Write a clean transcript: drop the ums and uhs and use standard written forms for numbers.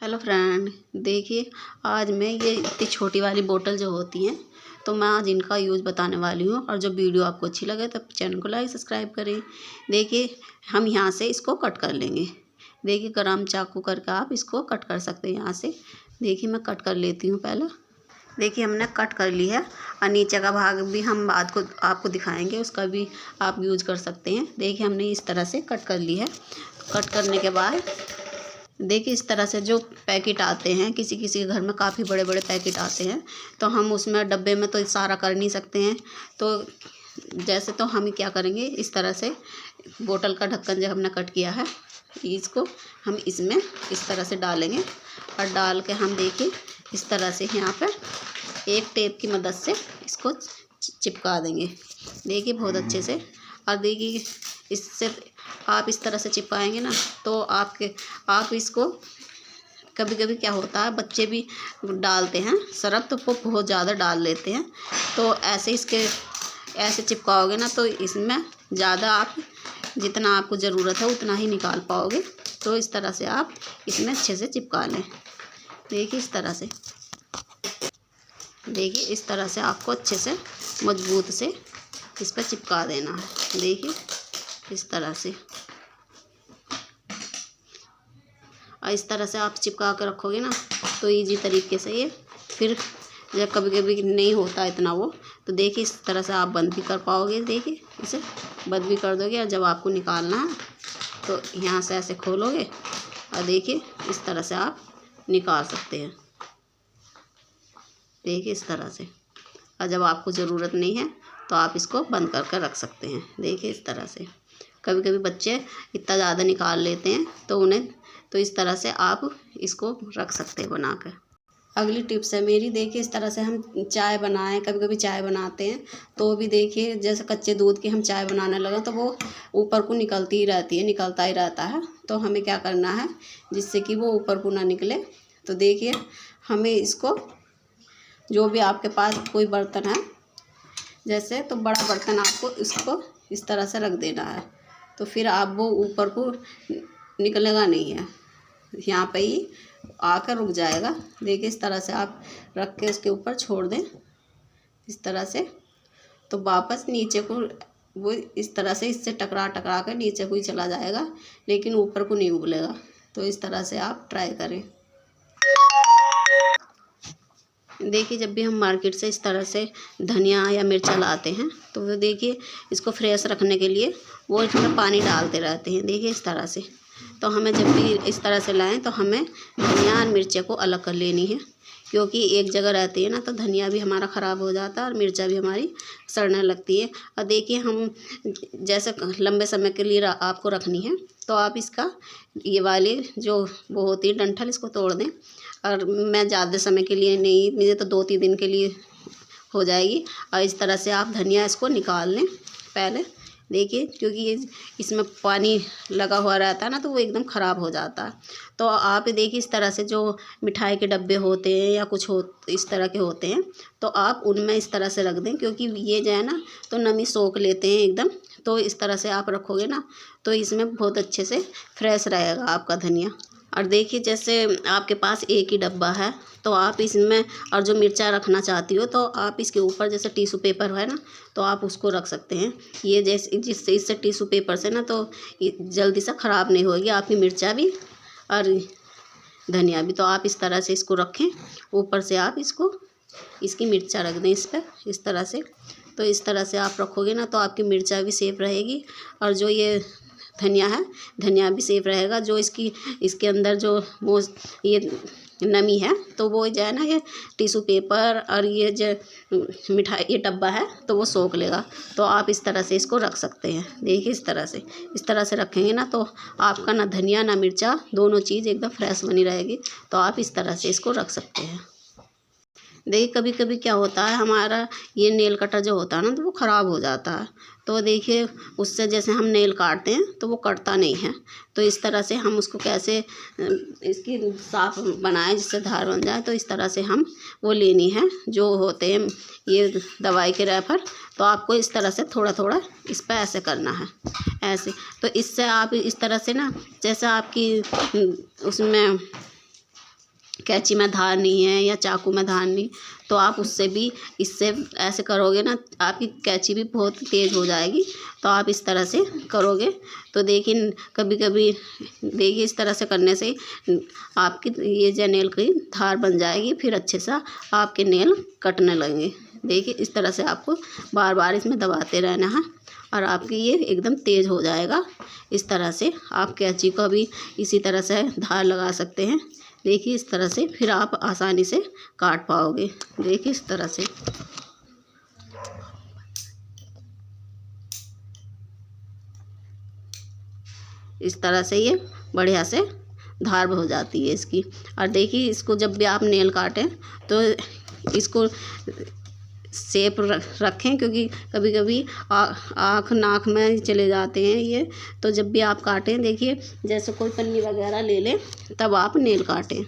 Hello friend, देखिए आज मैं ये इतनी छोटी वाली बोतल जो होती हैं तो मैं आज इनका यूज़ बताने वाली हूँ। और जो वीडियो आपको अच्छी लगे तो चैनल को लाइक सब्सक्राइब करें। देखिए हम यहाँ से इसको कट कर लेंगे। देखिए गरम चाकू करके आप इसको कट कर सकते हैं यहाँ से। देखिए मैं कट कर लेती हूँ पहले। देखिए हमने कट कर ली है और नीचे का भाग भी हम बाद को आपको दिखाएंगे, उसका भी आप यूज़ कर सकते हैं। देखिए हमने इस तरह से कट कर ली है। कट करने के बाद देखिए इस तरह से जो पैकेट आते हैं, किसी किसी के घर में काफ़ी बड़े बड़े पैकेट आते हैं, तो हम उसमें डब्बे में तो सारा कर नहीं सकते हैं। तो जैसे तो हम क्या करेंगे, इस तरह से बोतल का ढक्कन जो हमने कट किया है इसको हम इसमें इस तरह से डालेंगे और डाल के हम देखिए इस तरह से यहाँ पर एक टेप की मदद से इसको चिपका देंगे। देखिए बहुत अच्छे से। और देखिए इससे आप इस तरह से चिपकाएंगे ना तो आप इसको कभी कभी क्या होता है, बच्चे भी डालते हैं सरफ तो वो बहुत ज़्यादा डाल लेते हैं। तो ऐसे चिपकाओगे ना तो इसमें ज़्यादा आप जितना आपको ज़रूरत है उतना ही निकाल पाओगे। तो इस तरह से आप इसमें अच्छे से चिपका लें। देखिए इस तरह से, देखिए इस तरह से आपको अच्छे से मजबूत से इस पर चिपका देना है। देखिए इस तरह से, और इस तरह से आप चिपका कर रखोगे ना तो इजी तरीके से ये फिर जब कभी कभी नहीं होता इतना वो, तो देखिए इस तरह से आप बंद भी कर पाओगे। देखिए इसे बंद भी कर दोगे और जब आपको निकालना है तो यहाँ से ऐसे खोलोगे और देखिए इस तरह से आप निकाल सकते हैं। देखिए इस तरह से, और जब आपको ज़रूरत नहीं है तो आप इसको बंद कर रख सकते हैं। देखिए इस तरह से कभी कभी बच्चे इतना ज़्यादा निकाल लेते हैं तो उन्हें तो इस तरह से आप इसको रख सकते हैं बनाकर। अगली टिप्स है मेरी, देखिए इस तरह से हम चाय बनाएं, कभी कभी चाय बनाते हैं तो भी देखिए जैसे कच्चे दूध की हम चाय बनाने लगे तो वो ऊपर को निकलती ही रहती है, निकलता ही रहता है। तो हमें क्या करना है जिससे कि वो ऊपर को ना निकले, तो देखिए हमें इसको जो भी आपके पास कोई बर्तन है जैसे, तो बड़ा बर्तन आपको इसको इस तरह से रख देना है तो फिर आप वो ऊपर को निकलेगा नहीं है, यहाँ पे ही आकर रुक जाएगा। देखिए इस तरह से आप रख के उसके ऊपर छोड़ दें इस तरह से, तो वापस नीचे को वो इस तरह से इससे टकरा टकरा कर नीचे को ही चला जाएगा, लेकिन ऊपर को नहीं उबलेगा। तो इस तरह से आप ट्राई करें। देखिए जब भी हम मार्केट से इस तरह से धनिया या मिर्चा लाते हैं तो वो देखिए इसको फ्रेश रखने के लिए वो इसमें पानी डालते रहते हैं। देखिए इस तरह से, तो हमें जब भी इस तरह से लाएं तो हमें धनिया और मिर्चा को अलग कर लेनी है, क्योंकि एक जगह रहती है ना तो धनिया भी हमारा ख़राब हो जाता है और मिर्चा भी हमारी सड़ने लगती है। और देखिए हम जैसे लंबे समय के लिए आपको रखनी है तो आप इसका ये वाली जो वो होती है डंठल, इसको तोड़ दें। और मैं ज़्यादा समय के लिए नहीं, मुझे तो 2-3 दिन के लिए हो जाएगी। और इस तरह से आप धनिया इसको निकाल लें पहले। देखिए क्योंकि ये इसमें पानी लगा हुआ रहता है ना तो वो एकदम ख़राब हो जाता है। तो आप देखिए इस तरह से जो मिठाई के डब्बे होते हैं या कुछ हो इस तरह के होते हैं तो आप उनमें इस तरह से रख दें, क्योंकि ये जो है ना तो नमी सोख लेते हैं एकदम। तो इस तरह से आप रखोगे ना तो इसमें बहुत अच्छे से फ्रेश रहेगा आपका धनिया। और देखिए जैसे आपके पास एक ही डब्बा है तो आप इसमें, और जो मिर्चा रखना चाहती हो तो आप इसके ऊपर जैसे टिश्यू पेपर है ना तो आप उसको रख सकते हैं। ये जैसे जिससे इससे टिश्यू पेपर से ना तो जल्दी से ख़राब नहीं होगी आपकी मिर्चा भी और धनिया भी। तो आप इस तरह से इसको रखें, ऊपर से आप इसको इसकी मिर्चा रख दें इस पर इस तरह से। तो इस तरह से आप रखोगे ना तो आपकी मिर्चा भी सेफ रहेगी और जो ये धनिया है धनिया भी सेफ रहेगा। जो इसके अंदर जो वो ये नमी है तो वो जो है ना ये टिश्यू पेपर और ये जो मिठाई ये डब्बा है तो वो सोख लेगा। तो आप इस तरह से इसको रख सकते हैं। देखिए इस तरह से रखेंगे ना तो आपका ना धनिया ना मिर्चा दोनों चीज़ एकदम फ्रेश बनी रहेगी। तो आप इस तरह से इसको रख सकते हैं। देखिए कभी कभी क्या होता है, हमारा ये नेल कटर जो होता है ना तो वो ख़राब हो जाता है। तो देखिए उससे जैसे हम नेल काटते हैं तो वो कटता नहीं है। तो इस तरह से हम उसको कैसे इसकी साफ़ बनाएं जिससे धार बन जाए, तो इस तरह से हम वो लेनी है जो होते हैं ये दवाई के रैपर। तो आपको इस तरह से थोड़ा थोड़ा इस पर ऐसे करना है ऐसे। तो इससे आप इस तरह से ना जैसे आपकी उसमें कैंची में धार नहीं है या चाकू में धार नहीं, तो आप उससे भी इससे ऐसे करोगे ना, आपकी कैंची भी बहुत तेज़ हो जाएगी। तो आप इस तरह से करोगे तो देखिए कभी कभी देखिए इस तरह से करने से आपकी ये जो नेल की धार बन जाएगी, फिर अच्छे से आपके नेल कटने लगेंगे। देखिए इस तरह से आपको बार बार इसमें दबाते रहना है और आपकी ये एकदम तेज़ हो जाएगा। इस तरह से आप कैंची को भी इसी तरह से धार लगा सकते हैं। देखिए इस तरह से फिर आप आसानी से काट पाओगे। देखिए इस तरह से ये बढ़िया से धार हो जाती है इसकी। और देखिए इसको जब भी आप नेल काटें तो इसको सेफ रखें, क्योंकि कभी कभी आँख नाक में चले जाते हैं ये। तो जब भी आप काटें देखिए जैसे कोई पन्नी वगैरह ले लें तब आप नेल काटें।